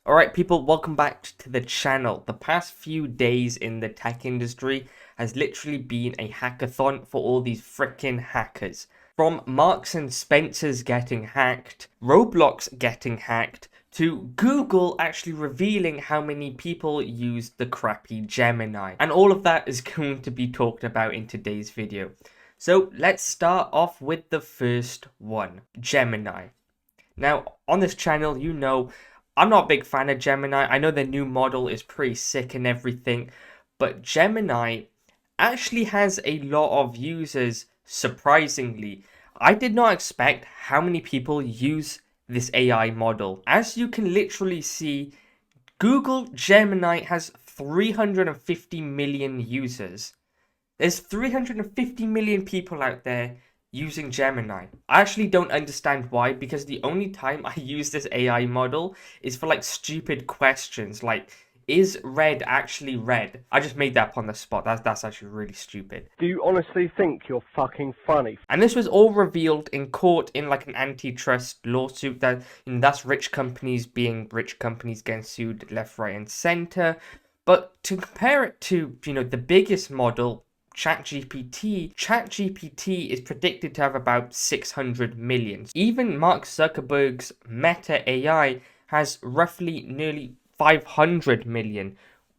Alright people, welcome back to the channel. The past few days in the tech industry has literally been a hackathon for all these freaking hackers. From Marks and Spencer's getting hacked, Roblox getting hacked, to Google actually revealing how many people use the crappy Gemini. And all of that is going to be talked about in today's video. So let's start off with the first one, Gemini. Now, on this channel, you know, I'm not a big fan of Gemini. I know the new model is pretty sick and everything, but Gemini actually has a lot of users, surprisingly. I did not expect how many people use this AI model. As you can literally see, Google Gemini has 350 million users. There's 350 million people out there using Gemini. I actually don't understand why, because the only time I use this AI model is for like stupid questions like, is red actually red? I just made that up on the spot. That's actually really stupid. Do you honestly think you're fucking funny? And this was all revealed in court in like an antitrust lawsuit that's rich companies being rich companies getting sued left, right, and center. But to compare it to, the biggest model, ChatGPT is predicted to have about 600 million. Even Mark Zuckerberg's Meta AI has roughly nearly 500 million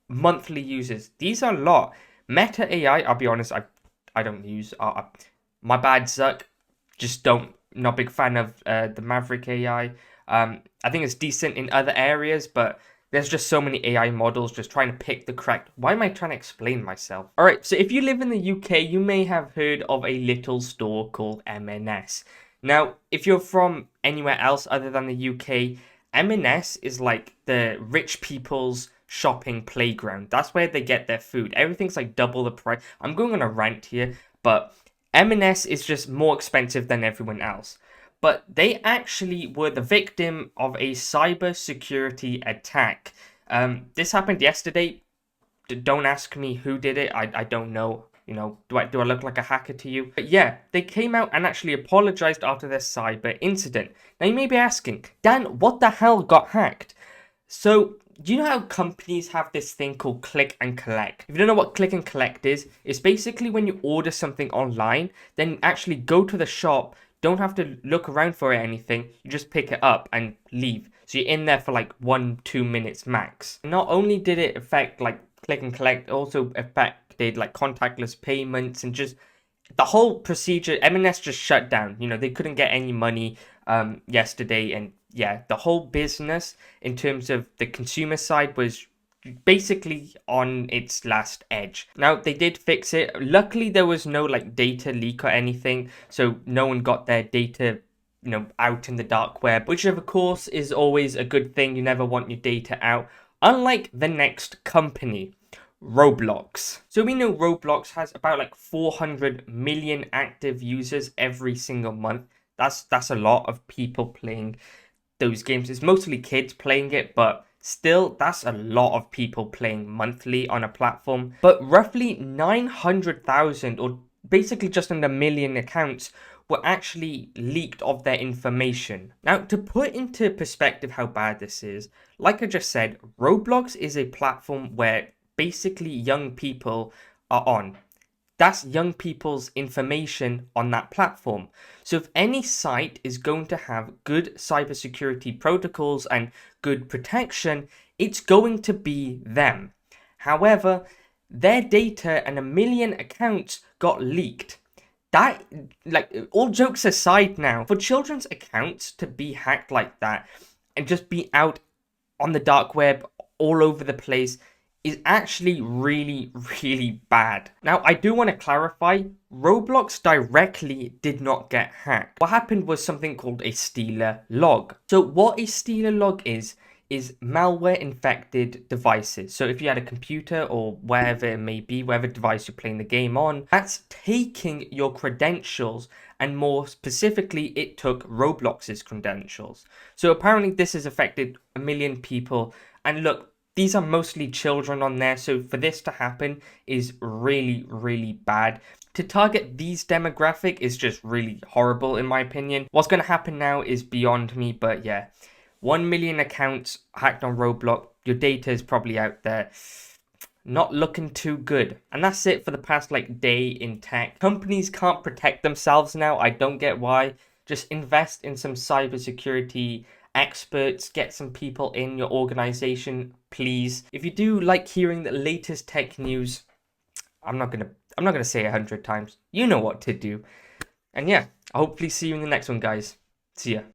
monthly users. These are a lot. Meta AI, I'll be honest, I don't use. My bad, Zuck. Not a big fan of the Maverick AI. I think it's decent in other areas, but there's just so many AI models just trying to pick the correct... Why am I trying to explain myself? Alright, so if you live in the UK, you may have heard of a little store called M&S. Now, if you're from anywhere else other than the UK, M&S is like the rich people's shopping playground. That's where they get their food. Everything's like double the price. I'm going on a rant here, but M&S is just more expensive than everyone else. But they actually were the victim of a cybersecurity attack. This happened yesterday. Don't ask me who did it. I don't know. Do I look like a hacker to you? But yeah, they came out and actually apologized after their cyber incident. Now you may be asking, Dan, what the hell got hacked? So, do you know how companies have this thing called click and collect? If you don't know what click and collect is, it's basically when you order something online, then actually go to the shop. Don't have to look around for anything. You just pick it up and leave. So you're in there for like 1-2 minutes max. Not only did it affect like click and collect, it also affected like contactless payments and just the whole procedure. M&S just shut down. They couldn't get any money yesterday, and yeah, the whole business in terms of the consumer side was basically on its last edge. Now, they did fix it. Luckily, there was no like data leak or anything, so no one got their data out in the dark web, which of course is always a good thing. You never want your data out, unlike the next company, Roblox. So we know Roblox has about like 400 million active users every single month. That's a lot of people playing those games. It's mostly kids playing it, but still, that's a lot of people playing monthly on a platform. But roughly 900,000, or basically just under a million accounts, were actually leaked of their information. Now, to put into perspective how bad this is, like I just said, Roblox is a platform where basically young people are on. That's young people's information on that platform. So if any site is going to have good cybersecurity protocols and good protection, it's going to be them. However, their data and 1 million accounts got leaked. That, like, all jokes aside now, for children's accounts to be hacked like that and just be out on the dark web all over the place is actually really, really bad. Now, I do want to clarify, Roblox directly did not get hacked. What happened was something called a stealer log. So what a stealer log is malware infected devices. So if you had a computer or wherever it may be, whatever device you're playing the game on, that's taking your credentials, and more specifically, it took Roblox's credentials. So apparently this has affected 1 million people, and look, these are mostly children on there, so for this to happen is really, really bad. To target these demographic is just really horrible in my opinion. What's going to happen now is beyond me, but yeah. 1 million accounts hacked on Roblox. Your data is probably out there. Not looking too good. And that's it for the past day in tech. Companies can't protect themselves now. I don't get why. Just invest in some cybersecurity experts, get some people in your organization, please. If you do like hearing the latest tech news, I'm not gonna say 100 times. You know what to do. And yeah, I'll hopefully see you in the next one, guys. See ya.